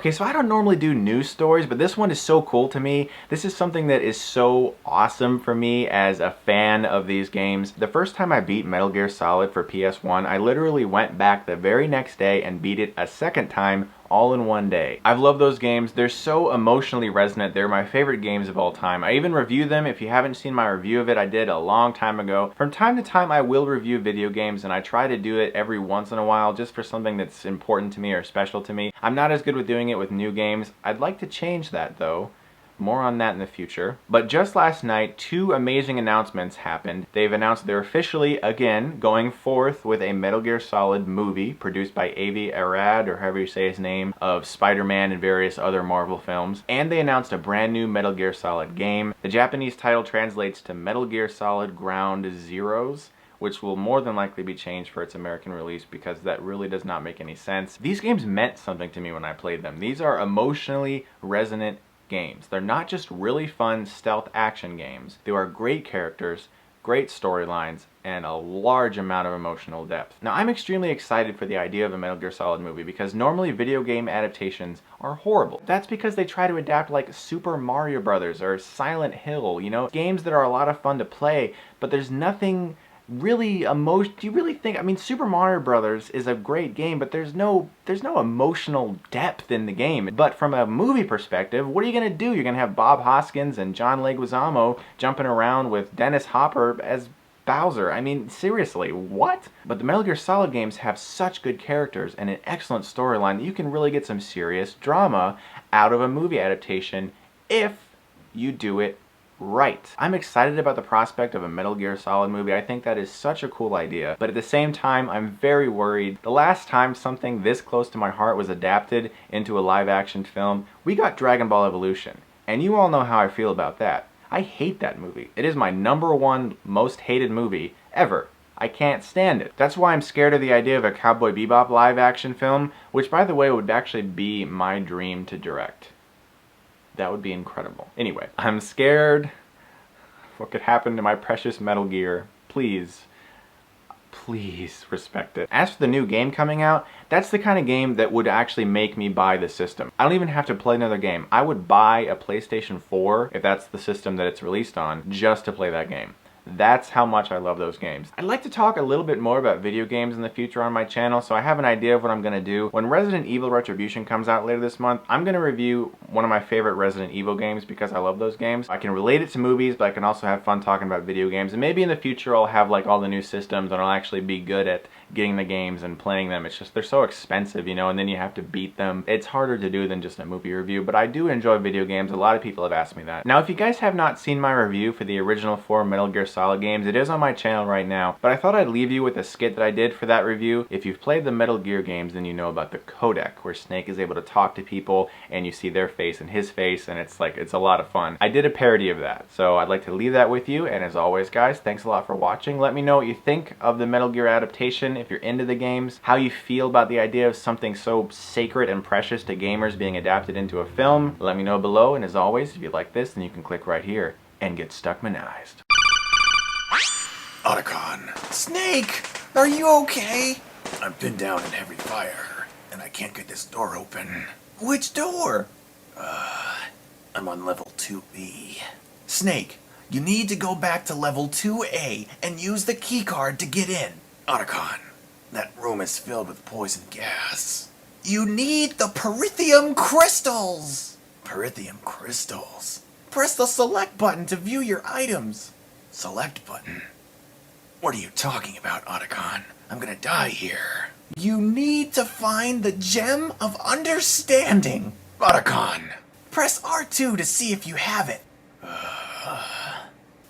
Okay, so I don't normally do news stories, but this one is so cool to me. This is something that is so awesome for me as a fan of these games. The first time I beat Metal Gear Solid for PS1, I literally went back the very next day and beat it a second time all in one day. I've loved those games. They're so emotionally resonant. They're my favorite games of all time. I even review them. If you haven't seen my review of it, I did a long time ago. From time to time, I will review video games, and I try to do it every once in a while just for something that's important to me or special to me. I'm not as good with doing it with new games. I'd like to change that though. More on that in the future. But just last night, two amazing announcements happened. They've announced they're officially, again, going forth with a Metal Gear Solid movie produced by Avi Arad, or however you say his name, of Spider-Man and various other Marvel films. And they announced a brand new Metal Gear Solid game. The Japanese title translates to Metal Gear Solid Ground Zeroes, which will more than likely be changed for its American release because that really does not make any sense. These games meant something to me when I played them. These are emotionally resonant games. They're not just really fun stealth action games. They are great characters, great storylines, and a large amount of emotional depth. Now, I'm extremely excited for the idea of a Metal Gear Solid movie because normally video game adaptations are horrible. That's because they try to adapt like Super Mario Brothers or Silent Hill, you know, games that are a lot of fun to play, but there's nothing really do you really think, I mean, Super Mario Brothers is a great game, but there's no emotional depth in the game. But from a movie perspective, what are you gonna do? You're gonna have Bob Hoskins and John Leguizamo jumping around with Dennis Hopper as Bowser. I mean, seriously, what? But the Metal Gear Solid games have such good characters and an excellent storyline that you can really get some serious drama out of a movie adaptation if you do it right. I'm excited about the prospect of a Metal Gear Solid movie. I think that is such a cool idea, but at the same time, I'm very worried. The last time something this close to my heart was adapted into a live-action film, we got Dragon Ball Evolution, and you all know how I feel about that. I hate that movie. It is my #1 most hated movie ever. I can't stand it. That's why I'm scared of the idea of a Cowboy Bebop live-action film, which, by the way, would actually be my dream to direct. That would be incredible. Anyway, I'm scared what could happen to my precious Metal Gear. Please, please respect it. As for the new game coming out, that's the kind of game that would actually make me buy the system. I don't even have to play another game. I would buy a PlayStation 4, if that's the system that it's released on, just to play that game. That's how much I love those games. I'd like to talk a little bit more about video games in the future on my channel, so I have an idea of what I'm going to do. When Resident Evil Retribution comes out later this month, I'm going to review one of my favorite Resident Evil games because I love those games. I can relate it to movies, but I can also have fun talking about video games. And maybe in the future I'll have like all the new systems and I'll actually be good at getting the games and playing them. It's just they're so expensive, you know, and then you have to beat them. It's harder to do than just a movie review, but I do enjoy video games. A lot of people have asked me that. Now, if you guys have not seen my review for the original 4 Metal Gear Solid games, it is on my channel right now, but I thought I'd leave you with a skit that I did for that review. If you've played the Metal Gear games, then you know about the codec, where Snake is able to talk to people and you see their face and his face, and it's a lot of fun. I did a parody of that, so I'd like to leave that with you, and as always, guys, thanks a lot for watching. Let me know what you think of the Metal Gear adaptation, if you're into the game, how you feel about the idea of something so sacred and precious to gamers being adapted into a film. Let me know below, and as always, if you like this, then you can click right here and get Stuckmanized. Otacon. Snake! Are you okay? I've been down in heavy fire, and I can't get this door open. Which door? I'm on level 2B. Snake, you need to go back to level 2A and use the keycard to get in. Otacon. That room is filled with poison gas. You need the Perithium crystals! Perithium crystals? Press the select button to view your items. Select button? What are you talking about, Otacon? I'm gonna die here. You need to find the Gem of Understanding. Otacon! Press R2 to see if you have it.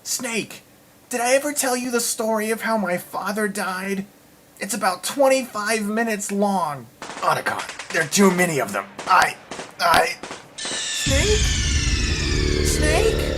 Snake, did I ever tell you the story of how my father died? It's about 25 minutes long. Otacon, there are too many of them. Snake? Snake?